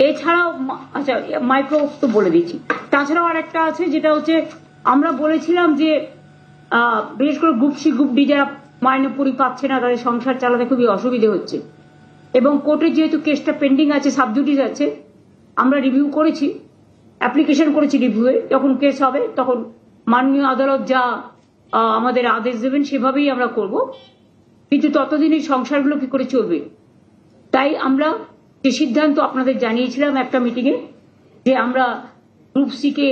এছাড়াও আচ্ছা মাইক্রো তো বলে দিচ্ছি, তাছাড়াও আর একটা আছে যেটা হচ্ছে আমরা বলেছিলাম যে বিশেষ করে গ্রুপ সি গ্রুপ ডি যারা মাইনে পরি পাচ্ছে না তাদের সংসার চালাতে খুবই অসুবিধে হচ্ছে, এবং কোর্টে যেহেতু কেসটা পেন্ডিং আছে, সাবজুডিস আছে, আমরা রিভিউ করেছি, অ্যাপ্লিকেশন করেছি রিভিউয়ে, যখন কেস হবে তখন মাননীয় আদালত যা আমাদের আদেশ দেবেন সেভাবেই আমরা করব, কিন্তু ততদিন এই সংসারগুলো কি করে চলবে। তাই আমরা যে সিদ্ধান্ত আপনাদের জানিয়েছিলাম একটা মিটিংয়ে, যে আমরা গ্রুপ সি কে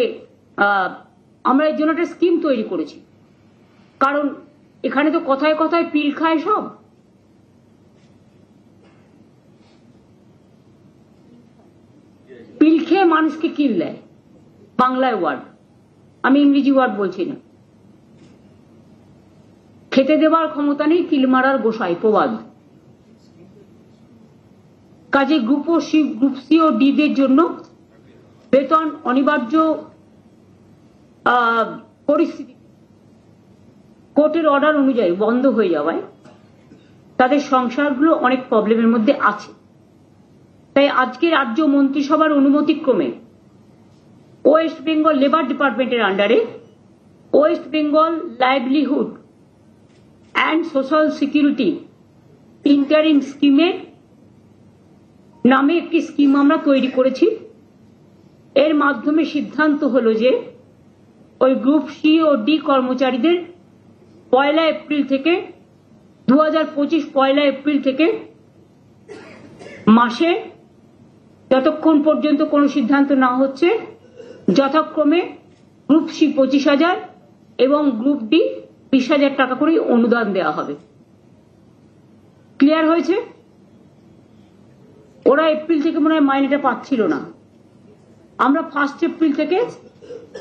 আমরা এর জন্য একটা স্কিম তৈরি করেছি, কারণ এখানে তো কথায় কথায় পিল খায় সব, পিল খেয়ে মানুষকে কিল দেয়, বাংলায় ওয়ার্ড, আমি ইংরেজি ওয়ার্ড বলছি না। খেতে দেওয়ার ক্ষমতা নেই, কিল মারার গোসাই, প্রবাদ। কাজে গ্রুপ সি ও ডি দের জন্য বেতন অনিবার্য পরিস্থিতি কোর্টের অর্ডার অনুযায়ী বন্ধ হয়ে যাওয়ায় তাদের সংসারগুলো অনেক প্রবলেমের মধ্যে আছে। তাই আজকে রাজ্য মন্ত্রিসভার অনুমতিক্রমে ওয়েস্ট বেঙ্গল লেবার ডিপার্টমেন্টের আন্ডারে West Bengal livelihood and social security interim স্কিমের নামে একটি স্কিম আমরা তৈরি করেছি। এর মাধ্যমে সিদ্ধান্ত হলো যে ওই গ্রুপ সি ও ডি কর্মচারীদের 1 এপ্রিল থেকে 2025 1 এপ্রিল থেকে মাসে যতক্ষণ পর্যন্ত কোনো সিদ্ধান্ত না হচ্ছে যথাক্রমে গ্রুপ সি 25,000 এবং গ্রুপ ডি 20,000 টাকা করে অনুদান দেওয়া হবে। ক্লিয়ার হয়েছে? ওরা এপ্রিল থেকে মনে হয় মাইনেটা পাচ্ছিল না, আমরা 1 এপ্রিল থেকে,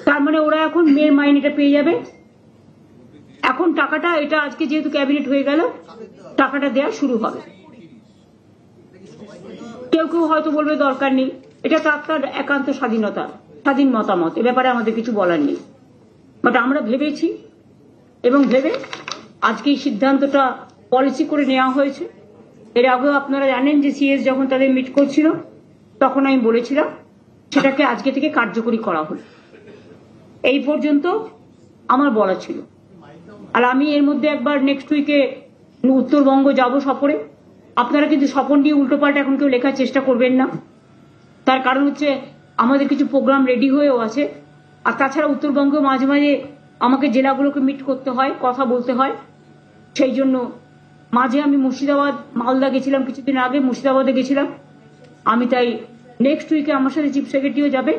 তার মানে ওরা এখন মেয়ের মাইনেটা পেয়ে যাবে। এখন টাকাটা, এটা আজকে যেহেতু ক্যাবিনেট হয়ে গেল, টাকাটা দেওয়া শুরু হবে। কেউ কেউ হয়তো বলবে দরকার নেই, এটা তার একান্ত স্বাধীনতা, স্বাধীন মতামত, এ ব্যাপারে আমাদের কিছু বলার নেই। বাট আমরা ভেবেছি এবং ভেবে আজকে এই সিদ্ধান্তটা পলিসি করে নেওয়া হয়েছে। এর আগেও আপনারা জানেন যে সিএস যখন তাদের মিট করছিল তখন আমি বলেছিলাম সেটাকে আজকে থেকে কার্যকরী করা হলো। এই পর্যন্ত আমার বলা ছিল। আর আমি এর মধ্যে একবার নেক্সট উইকে উত্তরবঙ্গ যাব সফরে। আপনারা কিন্তু স্বপন নিয়ে উল্টোপাল্টা এখন কেউ লেখার চেষ্টা করবেন না, তার কারণ হচ্ছে আমাদের কিছু প্রোগ্রাম রেডি হয়েও আছে। আর তাছাড়া উত্তরবঙ্গে মাঝে মাঝে আমাকে জেলাগুলোকে মিট করতে হয়, কথা বলতে হয়, সেই জন্য মাঝে আমি মুর্শিদাবাদ মালদা গেছিলাম, কিছুদিন আগে মুর্শিদাবাদে গেছিলাম আমি। তাই নেক্সট উইকে আমার সাথে চিফ সেক্রেটারিও যাবে।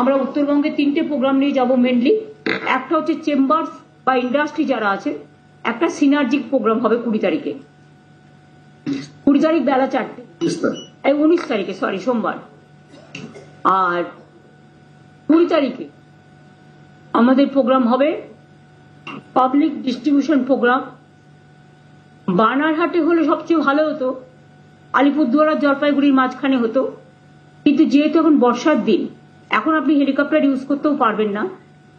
আমরা উত্তরবঙ্গে 3টে প্রোগ্রাম নিয়ে যাব মেনলি। একটা হচ্ছে চেম্বার্স বা ইন্ডাস্ট্রি যারা আছে, একটা সিনার্জিক প্রোগ্রাম হবে 20 তারিখে, 20 তারিখ বেলা 4টে, 19 তারিখে সরি সোমবার। আর 20 তারিখে আমাদের প্রোগ্রাম হবে পাবলিক ডিস্ট্রিবিউশন প্রোগ্রাম। বানারহাটে হলে সবচেয়ে ভালো হতো, আলিপুরদুয়ার আর জলপাইগুড়ির মাঝখানে হতো, কিন্তু যেহেতু এখন বর্ষার দিন, এখন আপনি হেলিকপ্টার ইউজ করতেও পারবেন না,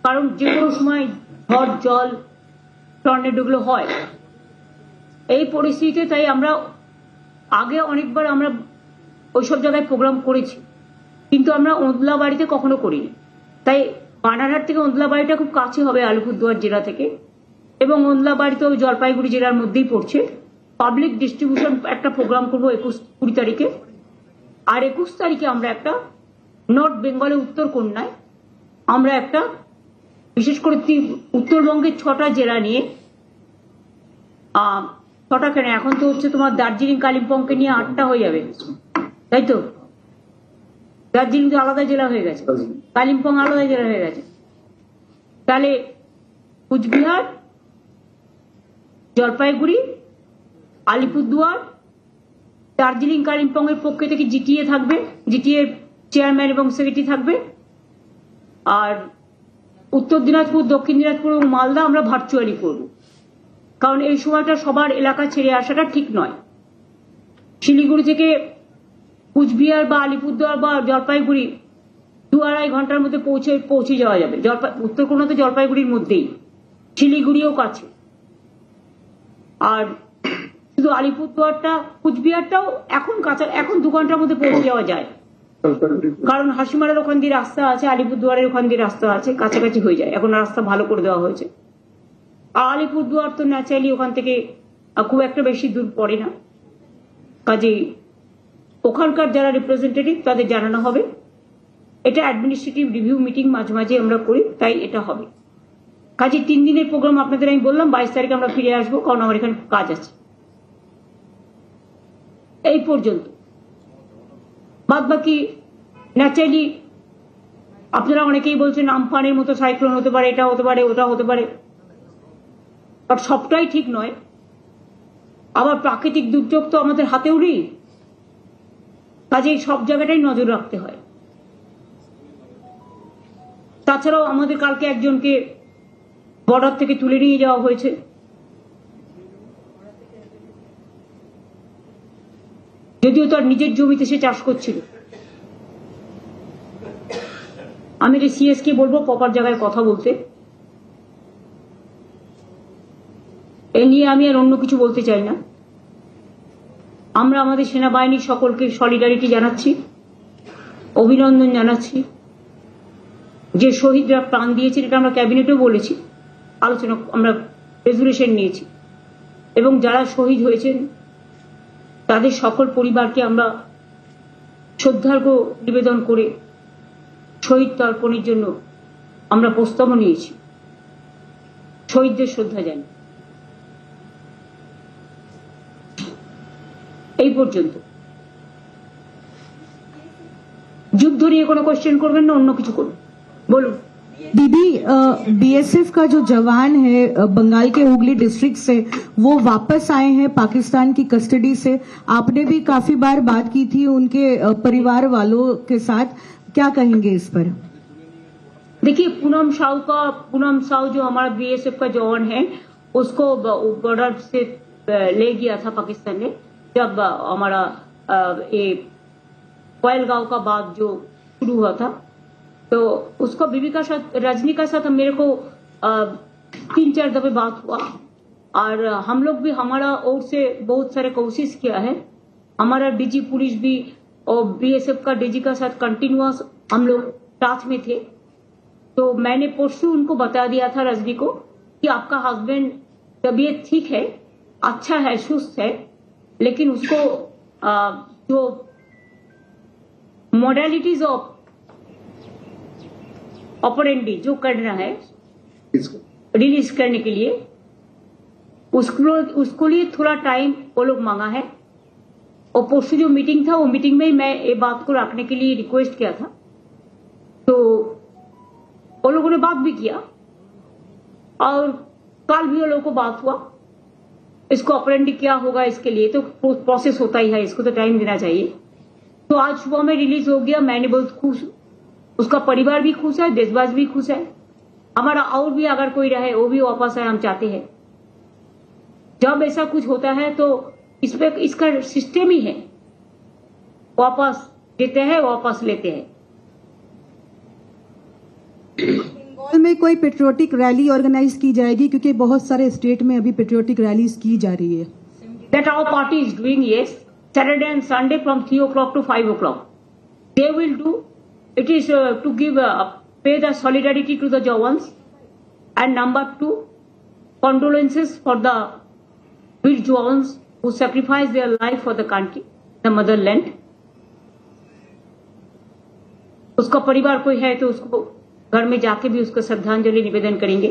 কারণ যে কোনো সময় ঝড় জল টর্নেডোগুলো হয় এই পরিস্থিতিতে। তাই আমরা আগে অনেকবার আমরা ওইসব জায়গায় প্রোগ্রাম করেছি, কিন্তু আমরা ওন্দলাবাড়িতে কখনো করিনি। তাই বানারহাট থেকে ওন্দলাবাড়িটা খুব কাছে হবে আলিপুরদুয়ার জেলা থেকে, এবং ওন্দলাবাড়িতেও জলপাইগুড়ি জেলার মধ্যেই পড়ছে। পাবলিক ডিস্ট্রিবিউশন একটা প্রোগ্রাম করবো 20 তারিখে। আর 21 তারিখে আমরা একটা নর্থ বেঙ্গলে উত্তরকন্যায় আমরা একটা বিশেষ করে উত্তরবঙ্গের 6টা জেলা নিয়ে, 6টা কেন, এখন তো হচ্ছে তোমার দার্জিলিং কালিম্পংকে নিয়ে 8টা হয়ে যাবে, তাই তো? দার্জিলিং তো আলাদা জেলা হয়ে গেছে, কালিম্পং আলাদা জেলা হয়ে গেছে। তাহলে কুচবিহার, জলপাইগুড়ি, আলিপুরদুয়ার, দার্জিলিং কালিম্পং এর পক্ষে থেকে জিটিএ থাকবে, জিটিএ চেয়ারম্যান এবং সেক্রেটারি থাকবে। আর উত্তর দিনাজপুর, দক্ষিণ দিনাজপুর এবং মালদা আমরা ভার্চুয়ালি করব, কারণ এই সময়টা সবার এলাকা ছেড়ে আসাটা ঠিক নয়। শিলিগুড়ি থেকে কুচবিহার বা আলিপুরদুয়ার বা জলপাইগুড়ি 2-2.5 ঘন্টার মধ্যে পৌঁছে যাওয়া যাবে। উত্তরকন্যা তো জলপাইগুড়ির মধ্যেই, শিলিগুড়িও কাছে। আর শুধু আলিপুরদুয়ারটা, কুচবিহারটাও এখন কাছে, এখন 2 ঘন্টার মধ্যে পৌঁছে যাওয়া যায়, কারণ হাসিমারার ওখান দিয়ে রাস্তা আছে, আলিপুরদুয়ারের ওখান দিয়ে রাস্তা আছে, কাছাকাছি হয়ে যায়। এখন রাস্তা ভালো করে দেওয়া হয়েছে। আর আলিপুরদুয়ার তো ন্যাচারালি ওখান থেকে খুব একটা বেশি দূর পড়ে না, কাজেই ওখানকার যারা রিপ্রেজেন্টেটিভ তাদের জানানো হবে। এটা অ্যাডমিনিস্ট্রেটিভ রিভিউ মিটিং মাঝে মাঝে আমরা করি, তাই এটা হবে। কাজে 3 দিনের প্রোগ্রাম আপনাদের আমি বললাম, 22 তারিখে আমরা ফিরে আসবো, কারণ আমার এখানে কাজ আছে। এই পর্যন্ত। বাদ বাকি ন্যাচারালি আপনারা অনেকেই বলছেন আমফানের মতো সাইক্লোন হতে পারে, এটা হতে পারে, ওটা হতে পারে, বাট সবটাই ঠিক নয়। আবার প্রাকৃতিক দুর্যোগ তো আমাদের হাতেও নেই, কাজে সব জায়গাটাই নজর রাখতে হয়। তাছাড়াও আমাদের কালকে একজনকে বর্ডার থেকে তুলে নিয়ে যাওয়া হয়েছে। যদিও তার নিজের জমিতে সে চাষ করছিল। আমি সিএস কে বলবো প্রপার জায়গায় কথা বলতে। এ নিয়ে আমি আর অন্য কিছু বলতে চাই না। আমরা আমাদের সেনাবাহিনীর সকলকে সলিডারিটি জানাচ্ছি, অভিনন্দন জানাচ্ছি। যে শহীদরা প্রাণ দিয়েছেন, এটা আমরা ক্যাবিনেটেও বলেছি, আলোচনা আমরা রেজুলেশন নিয়েছি, এবং যারা শহীদ হয়েছেন তাদের সকল পরিবারকে আমরা শ্রদ্ধার্ঘ্য নিবেদন করে শহীদ তর্পণের জন্য আমরা প্রস্তাবও নিয়েছি। শহীদদের শ্রদ্ধা জানি। এই পর্যন্ত। যুদ্ধ নিয়ে কোনো কোশ্চেন করবেন না, অন্য কিছু করবেন, বলুন। दीदी, बीएसएफ का जो जवान है बंगाल के हुगली डिस्ट्रिक्ट से, वो वापस आए हैं पाकिस्तान की कस्टडी से। आपने भी काफी बार बात की थी उनके परिवार वालों के साथ, क्या कहेंगे इस पर? देखिए, पूनम साहू जो हमारा बीएसएफ का जवान है, उसको बॉर्डर से ले गया था पाकिस्तान ने, जब हमारा ये कोयलगांव का बाद जो शुरू हुआ था। तो उसको बीबी का साथ, रजनी का साथ मेरे को 3-4 दफे बात हुआ, और हम लोग भी हमारा ओर से बहुत सारे कोशिश किया है। हमारा डीजी पुलिस भी और बीएसएफ का डीजी का साथ कंटिन्यूअस हम लोग टच में थे। तो मैंने परसों उनको बता दिया था, रजनी को, कि आपका हस्बैंड तबीयत ठीक है, अच्छा है, सुस्त है, लेकिन उसको जो मॉडलिटीज ऑफ ऑपरेंडी जो करना है रिलीज करने के लिए, उसको लिए थोड़ा टाइम वो लोग मांगा है। और परसों जो मीटिंग था, वो मीटिंग में मैं ये बात को रखने के लिए रिक्वेस्ट किया था। तो वो लोगों ने बात भी किया, और कल भी वो लोगों को बात हुआ। इसको ऑपरेंडी क्या होगा, इसके लिए तो प्रोसेस होता ही है, इसको तो टाइम देना चाहिए। तो आज सुबह में रिलीज हो गया, मैंने बहुत खुश, उसका परिवार भी खुश है, देशवासी भी खुश है। हमारा और भी अगर कोई रहे वो भी वापस आए, हम चाहते हैं। जब ऐसा कुछ होता है तो इसपे इसका सिस्टम ही है, वापस देते हैं, वापस लेते हैं। बंगाल में कोई पेट्रियोटिक रैली ऑर्गेनाइज की जाएगी, क्योंकि बहुत सारे स्टेट में अभी पेट्रियोटिक रैलीज की जा रही है। That our party is doing, yes, Saturday and Sunday from 3 o'clock to 5 o'clock. They will do. It is to give pay the solidarity to the Jawans, and number 2, condolences for the brave Jawans who sacrificed their life for the country, the motherland. उसका परिवार कोई है तो उसको घर में जाके भी उसको श्रद्धांजलि निवेदन करेंगे।